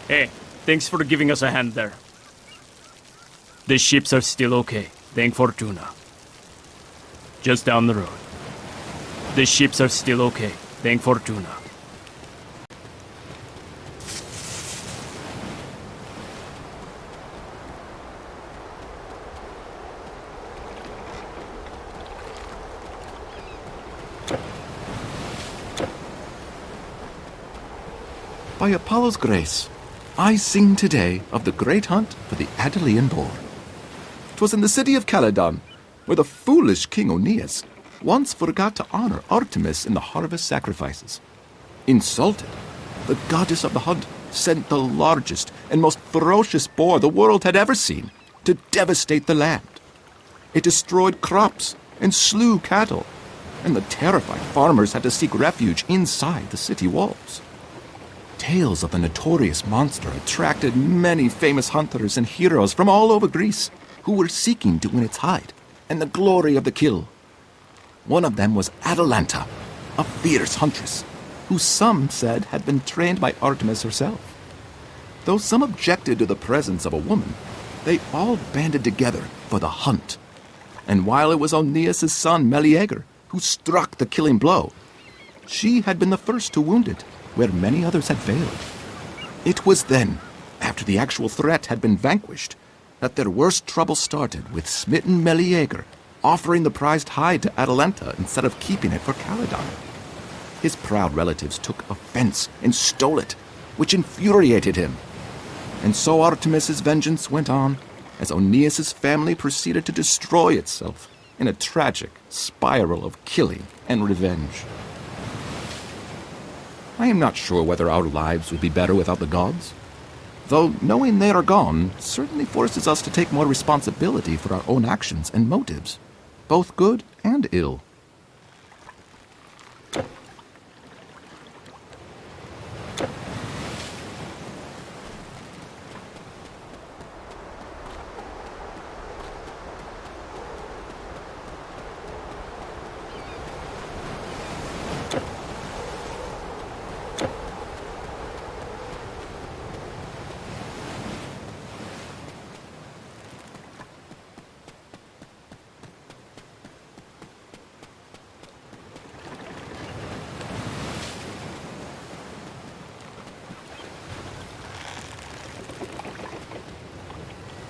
Hey, thanks for giving us a hand there. The ships are still okay, thank Fortuna. Just down the road. The ships are still okay, thank Fortuna. By Apollo's grace, I sing today of the great hunt for the Adelian boar. 'Twas in the city of Caledon, where the foolish King Aeneas once forgot to honor Artemis in the harvest sacrifices. Insulted, the goddess of the hunt sent the largest and most ferocious boar the world had ever seen to devastate the land. It destroyed crops and slew cattle, and the terrified farmers had to seek refuge inside the city walls. Tales of the notorious monster attracted many famous hunters and heroes from all over Greece who were seeking to win its hide and the glory of the kill. One of them was Atalanta, a fierce huntress, who some said had been trained by Artemis herself. Though some objected to the presence of a woman, they all banded together for the hunt. And while it was Aeneas' son Meleager who struck the killing blow, she had been the first to wound it, where many others had failed. It was then, after the actual threat had been vanquished, that their worst trouble started with smitten Meleager offering the prized hide to Atalanta instead of keeping it for Caledon. His proud relatives took offense and stole it, which infuriated him. And so Artemis' vengeance went on as Aeneas' family proceeded to destroy itself in a tragic spiral of killing and revenge. I am not sure whether our lives would be better without the gods, though knowing they are gone certainly forces us to take more responsibility for our own actions and motives, both good and ill.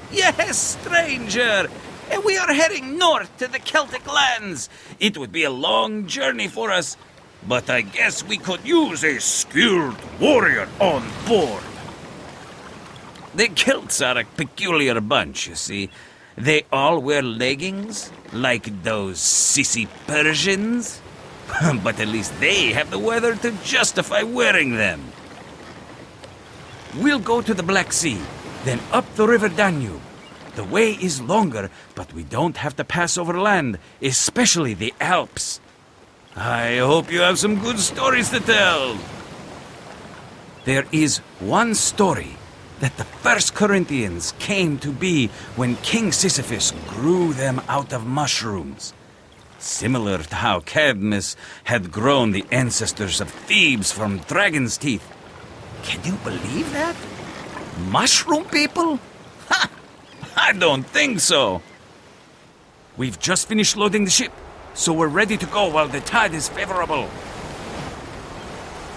Yes, stranger! We are heading north to the Celtic lands. It would be a long journey for us, but I guess we could use a skilled warrior on board. The Celts are a peculiar bunch, you see. They all wear leggings, like those sissy Persians. But at least they have the weather to justify wearing them. We'll go to the Black Sea, then up the river Danube. The way is longer, but we don't have to pass over land, especially the Alps. I hope you have some good stories to tell. There is one story that the first Corinthians came to be when King Sisyphus grew them out of mushrooms. Similar to how Cadmus had grown the ancestors of Thebes from dragon's teeth. Can you believe that? Mushroom people? Ha! I don't think so. We've just finished loading the ship, so we're ready to go while the tide is favorable.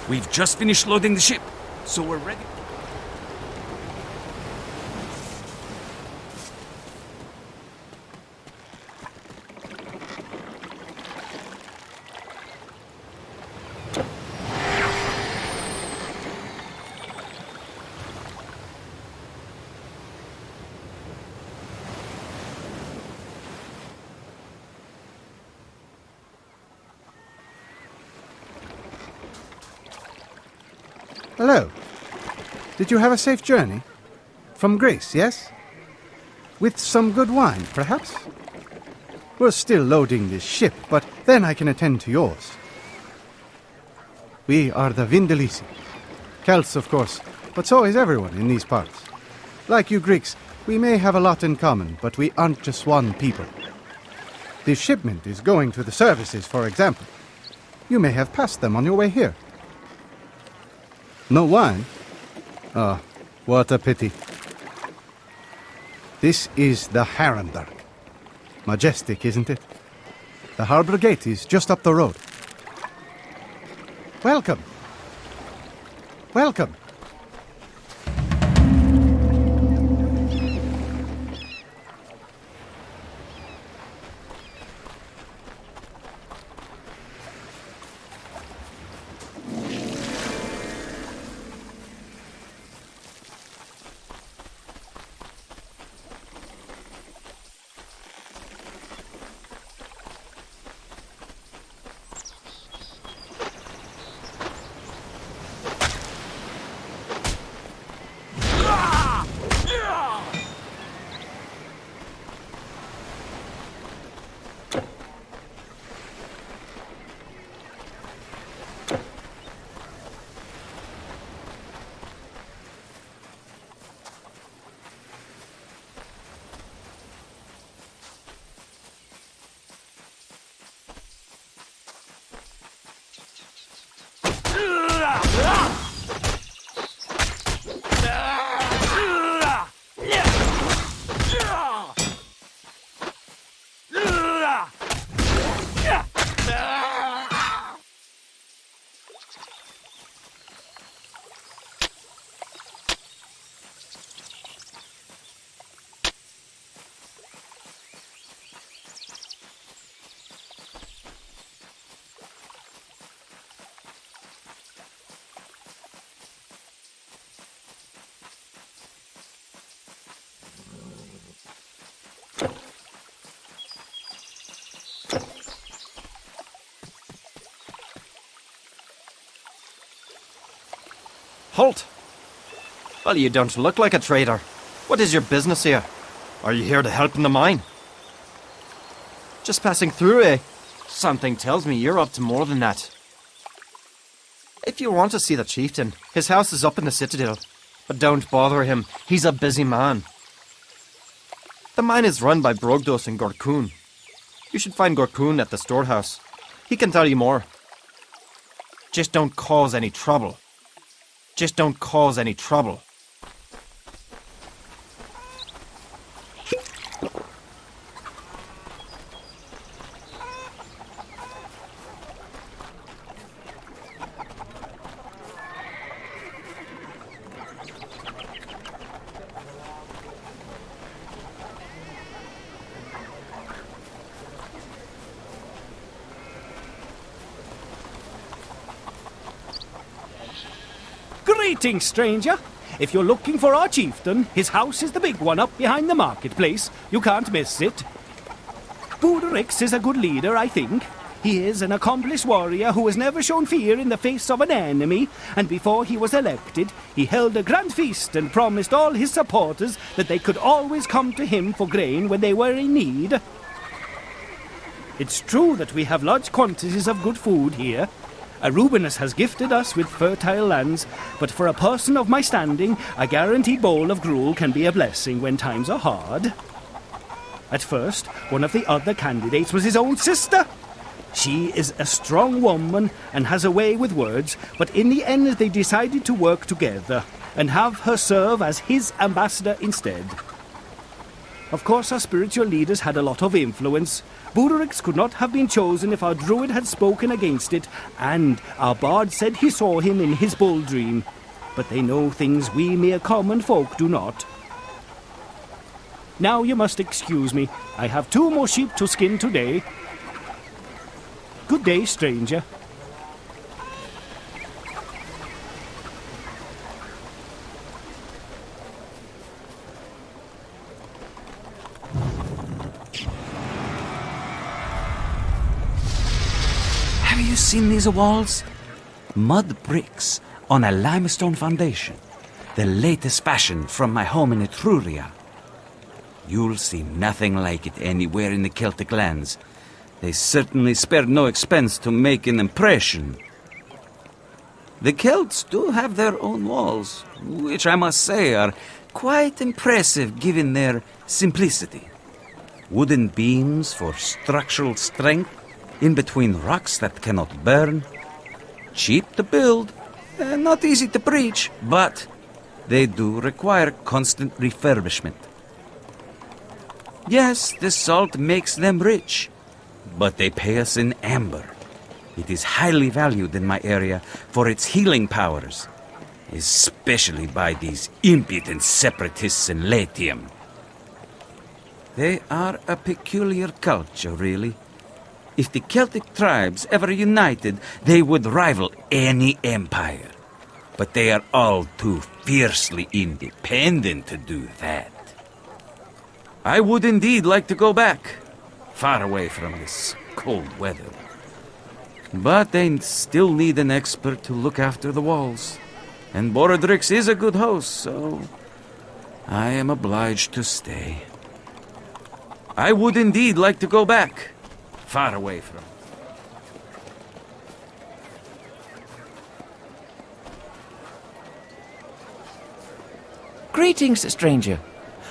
We've just finished loading the ship, so we're ready. Hello. Did you have a safe journey? From Greece, yes? With some good wine, perhaps? We're still loading this ship, but then I can attend to yours. We are the Vindelici. Celts, of course, but so is everyone in these parts. Like you Greeks, we may have a lot in common, but we aren't just one people. This shipment is going to the services, for example. You may have passed them on your way here. No wine? What a pity. This is the Heunburg. Majestic, isn't it? The harbour gate is just up the road. Welcome. Welcome. Halt! Well, you don't look like a trader. What is your business here? Are you here to help in the mine? Just passing through, eh? Something tells me you're up to more than that. If you want to see the chieftain, his house is up in the citadel. But don't bother him, he's a busy man. The mine is run by Brogdos and Gorkun. You should find Gorkun at the storehouse. He can tell you more. Just don't cause any trouble. Just don't cause any trouble. Greetings, stranger. If you're looking for our chieftain, his house is the big one up behind the marketplace. You can't miss it. Budorix is a good leader, I think. He is an accomplished warrior who has never shown fear in the face of an enemy, and before he was elected, he held a grand feast and promised all his supporters that they could always come to him for grain when they were in need. It's true that we have large quantities of good food here. Arubinus has gifted us with fertile lands, but for a person of my standing, a guaranteed bowl of gruel can be a blessing when times are hard. At first, one of the other candidates was his own sister. She is a strong woman and has a way with words, but in the end they decided to work together and have her serve as his ambassador instead. Of course, our spiritual leaders had a lot of influence. Budorix could not have been chosen if our druid had spoken against it, and our bard said he saw him in his bull dream. But they know things we mere common folk do not. Now you must excuse me. I have 2 more sheep to skin today. Good day, stranger. Have you seen these walls? Mud bricks on a limestone foundation. The latest fashion from my home in Etruria. You'll see nothing like it anywhere in the Celtic lands. They certainly spared no expense to make an impression. The Celts do have their own walls, which I must say are quite impressive given their simplicity. Wooden beams for structural strength in between rocks that cannot burn. Cheap to build, not easy to breach, but They do require constant refurbishment. Yes, the salt makes them rich, but they pay us in amber. It is highly valued in my area for its healing powers, especially by these impudent separatists in Latium. They are a peculiar culture, really. If the Celtic tribes ever united, they would rival any empire. But they are all too fiercely independent to do that. I would indeed like to go back, far away from this cold weather. But they still need an expert to look after the walls. And Borodrix is a good host, so I am obliged to stay. I would indeed like to go back, far away from. Greetings, stranger.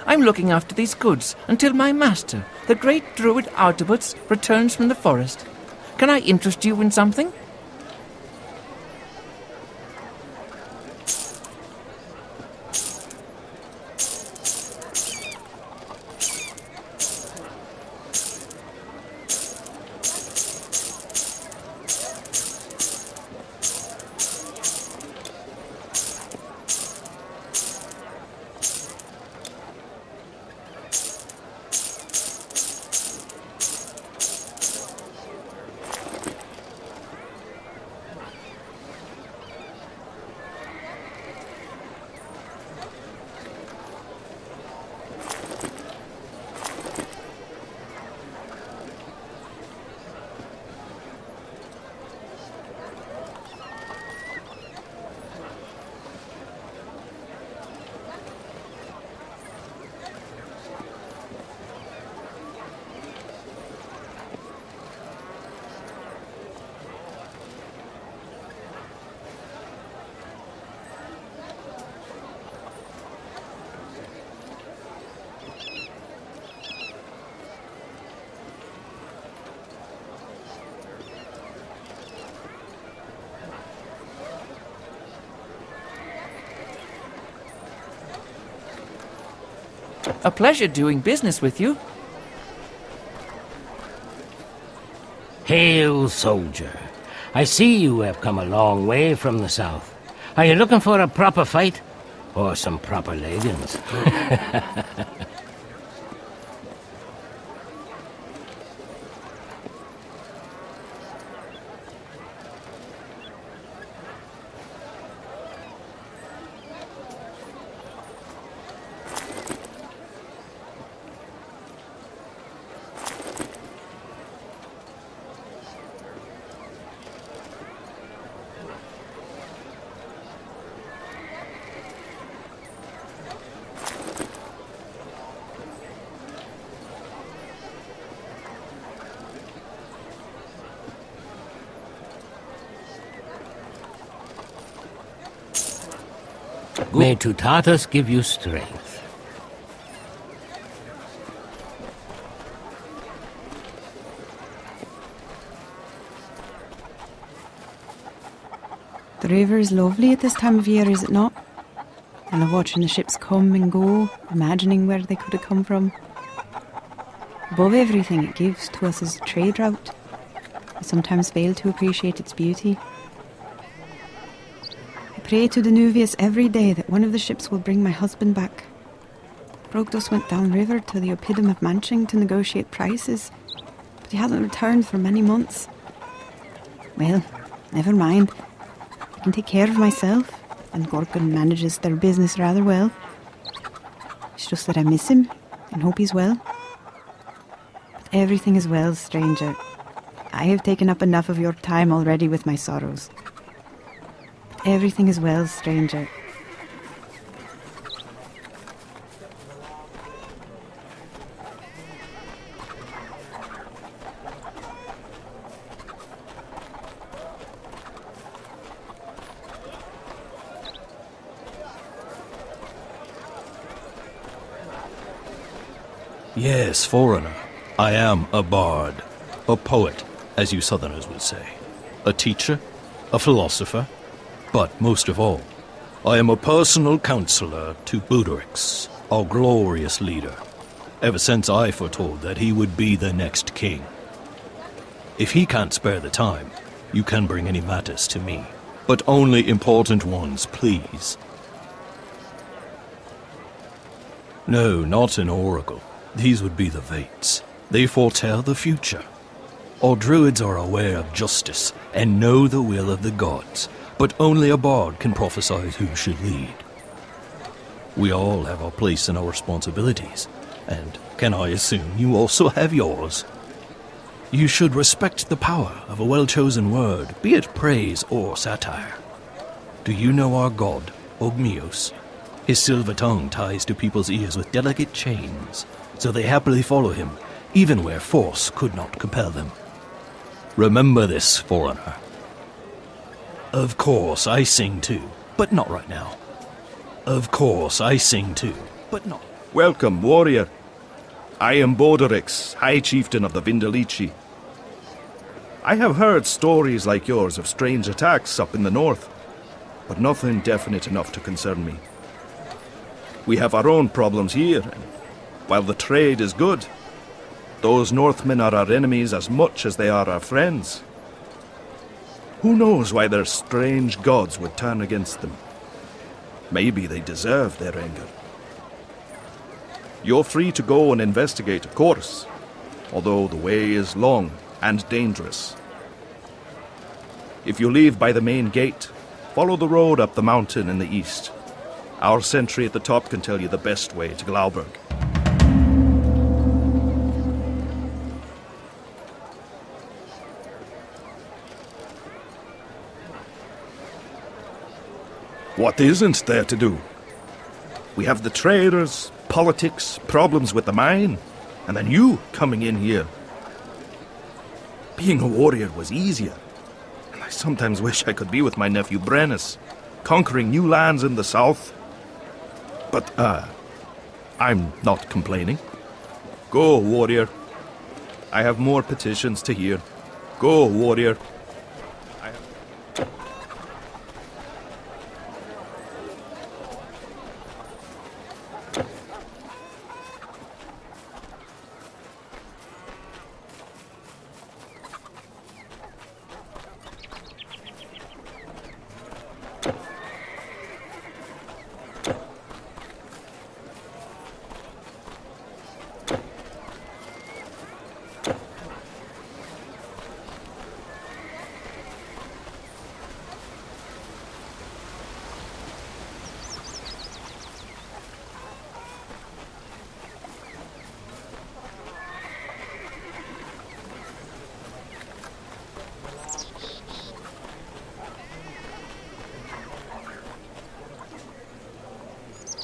I'm looking after these goods until my master, the great druid Artabuts, returns from the forest. Can I interest you in something? A pleasure doing business with you. Hail, soldier. I see you have come a long way from the south. Are you looking for a proper fight? Or some proper leggings? May Tutatus give you strength. The river is lovely at this time of year, is it not? I love watching the ships come and go, imagining where they could have come from. Above everything it gives to us as a trade route, I sometimes fail to appreciate its beauty. I pray to Danuvius every day that one of the ships will bring my husband back. Brogdos went downriver to the Oppidum of Manching to negotiate prices, but he hasn't returned for many months. Well, never mind. I can take care of myself, and Gorgon manages their business rather well. It's just that I miss him and hope he's well. But everything is well, stranger. I have taken up enough of your time already with my sorrows. But everything is well, stranger. Yes, foreigner. I am a bard. A poet, as you southerners would say. A teacher. A philosopher. But most of all, I am a personal counselor to Budurix, our glorious leader, ever since I foretold that he would be the next king. If he can't spare the time, you can bring any matters to me, but only important ones, please. No, not an oracle. These would be the Vates. They foretell the future. All druids are aware of justice and know the will of the gods, but only a bard can prophesy who should lead. We all have our place and our responsibilities, and can I assume you also have yours? You should respect the power of a well-chosen word, be it praise or satire. Do you know our god, Ogmios? His silver tongue ties to people's ears with delicate chains, so they happily follow him, even where force could not compel them. Remember this, foreigner. Of course, I sing too, but not right now. Of course, I sing too, but not... Welcome, warrior. I am Bodorix, High Chieftain of the Vindelici. I have heard stories like yours of strange attacks up in the north, but nothing definite enough to concern me. We have our own problems here, and while the trade is good, those Northmen are our enemies as much as they are our friends. Who knows why their strange gods would turn against them? Maybe they deserve their anger. You're free to go and investigate, of course, although the way is long and dangerous. If you leave by the main gate, follow the road up the mountain in the east. Our sentry at the top can tell you the best way to Glauberg. What isn't there to do? We have the traders, politics, problems with the mine, and then you coming in here. Being a warrior was easier, and I sometimes wish I could be with my nephew Brennus, conquering new lands in the south. But, I'm not complaining. Go, warrior. I have more petitions to hear. Go, warrior.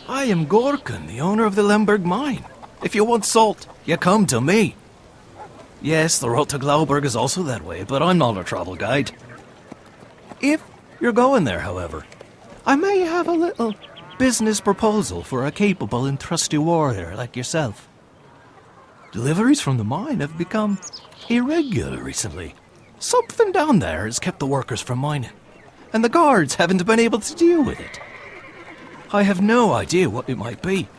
I am Gorkin, the owner of the Heunburg mine. If you want salt, you come to me. Yes, the road to Glauberg is also that way, but I'm not a travel guide. If you're going there, however, I may have a little business proposal for a capable and trusty warrior like yourself. Deliveries from the mine have become irregular recently. Something down there has kept the workers from mining, and the guards haven't been able to deal with it. I have no idea what it might be,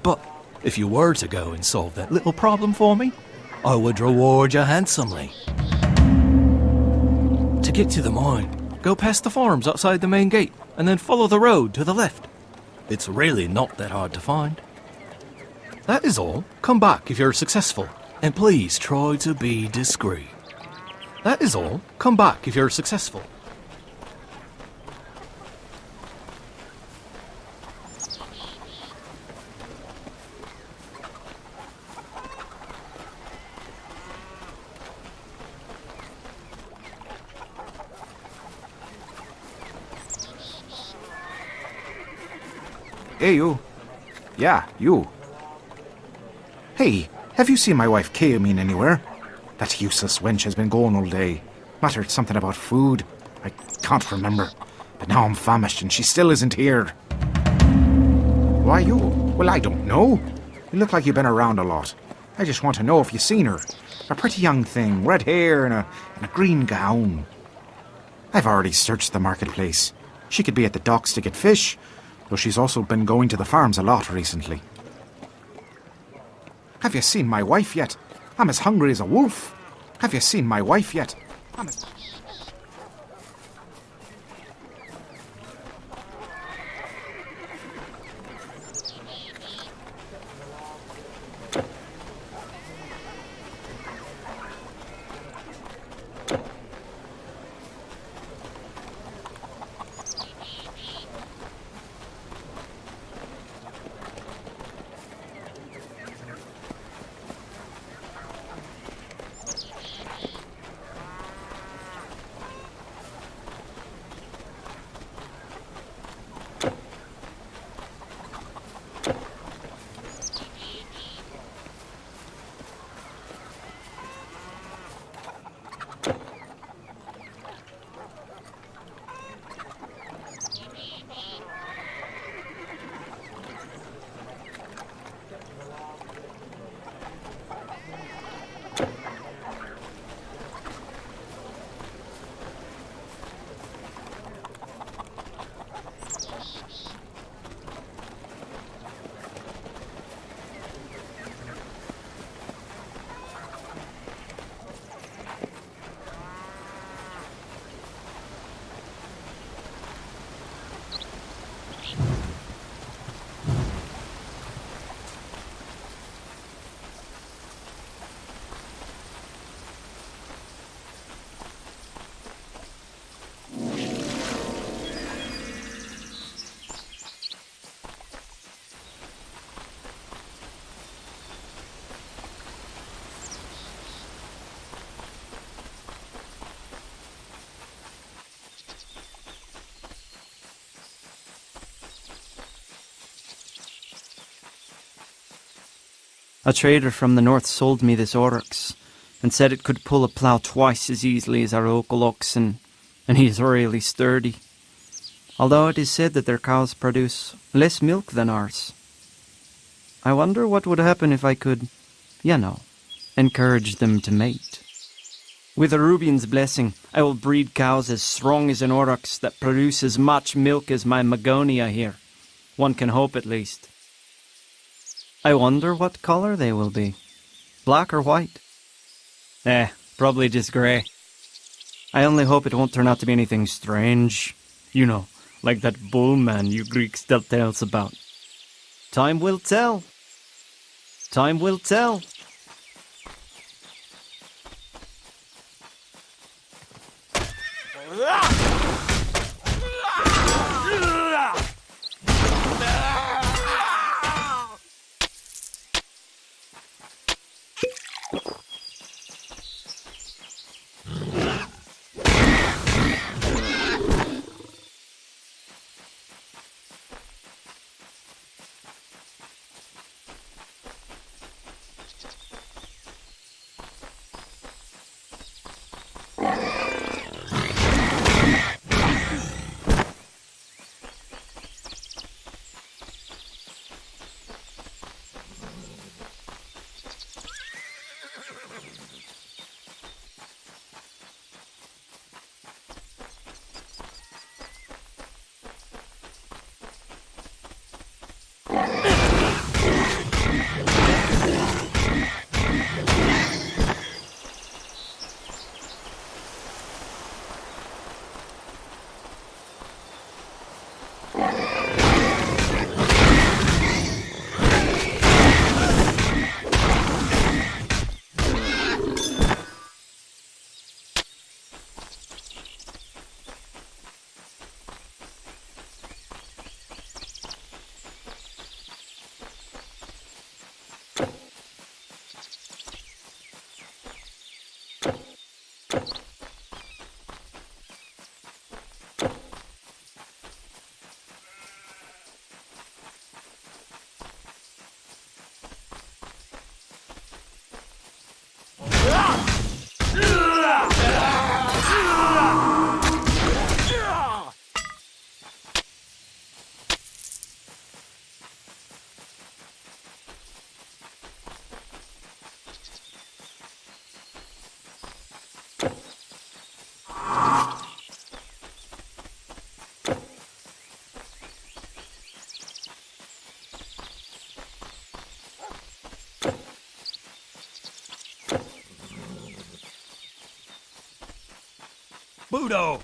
but if you were to go and solve that little problem for me, I would reward you handsomely. To get to the mine, go past the farms outside the main gate, and then follow the road to the left. It's really not that hard to find. That is all. Come back if you're successful, and please try to be discreet. That is all. Come back if you're successful. Hey, you. Yeah, you. Hey, have you seen my wife Kaomine anywhere? That useless wench has been gone all day. Muttered something about food. I can't remember. But now I'm famished and she still isn't here. Why, you? Well, I don't know. You look like you've been around a lot. I just want to know if you've seen her. A pretty young thing, red hair and a green gown. I've already searched the marketplace. She could be at the docks to get fish, though she's also been going to the farms a lot recently. Have you seen my wife yet? I'm as hungry as a wolf. Have you seen my wife yet? I'm as... A trader from the north sold me this oryx, and said it could pull a plough twice as easily as our local oxen, and he is really sturdy. Although it is said that their cows produce less milk than ours. I wonder what would happen if I could, encourage them to mate. With a Rubian's blessing, I will breed cows as strong as an oryx that produce as much milk as my Magonia here. One can hope at least. I wonder what color they will be. Black or white? Probably just grey. I only hope it won't turn out to be anything strange. You know, like that bull man you Greeks tell tales about. Time will tell. Time will tell. Budo!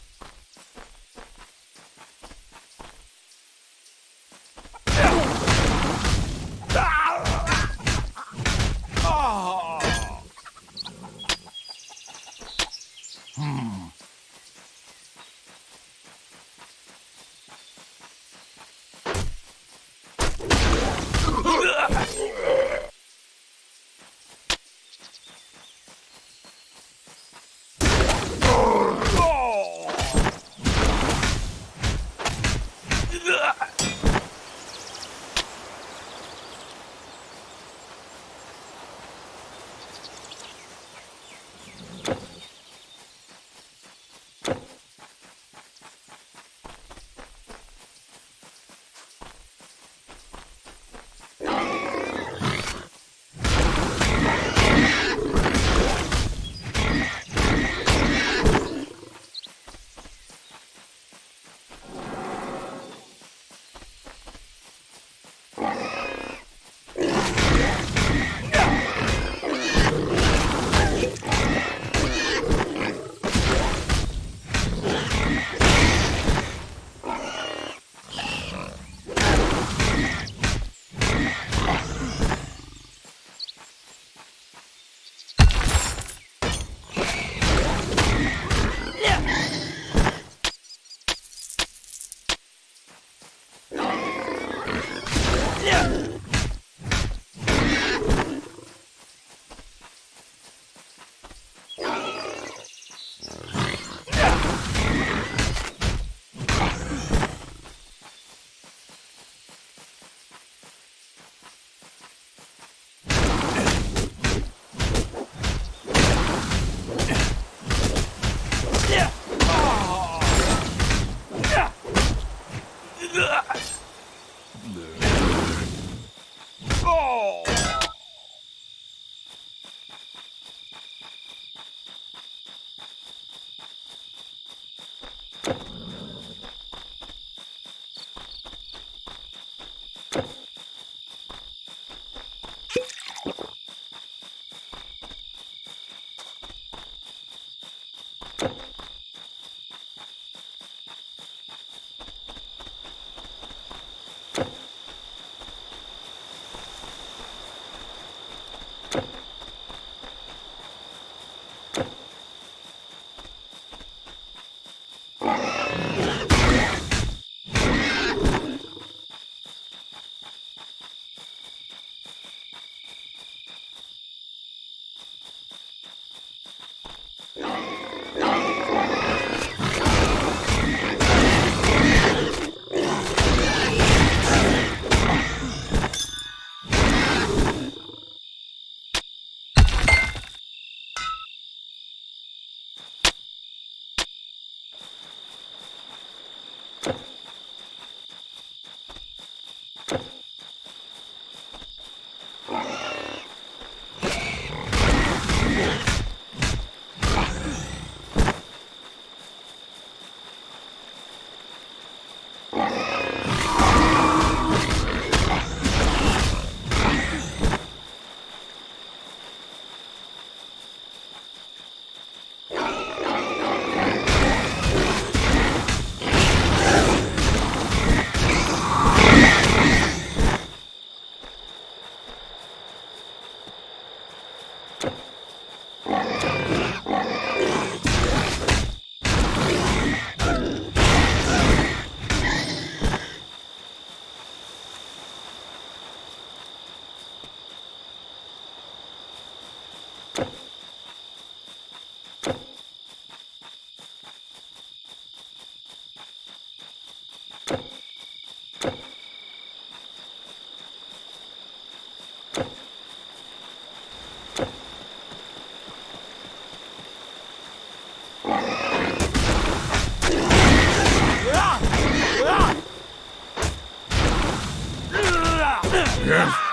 Yes.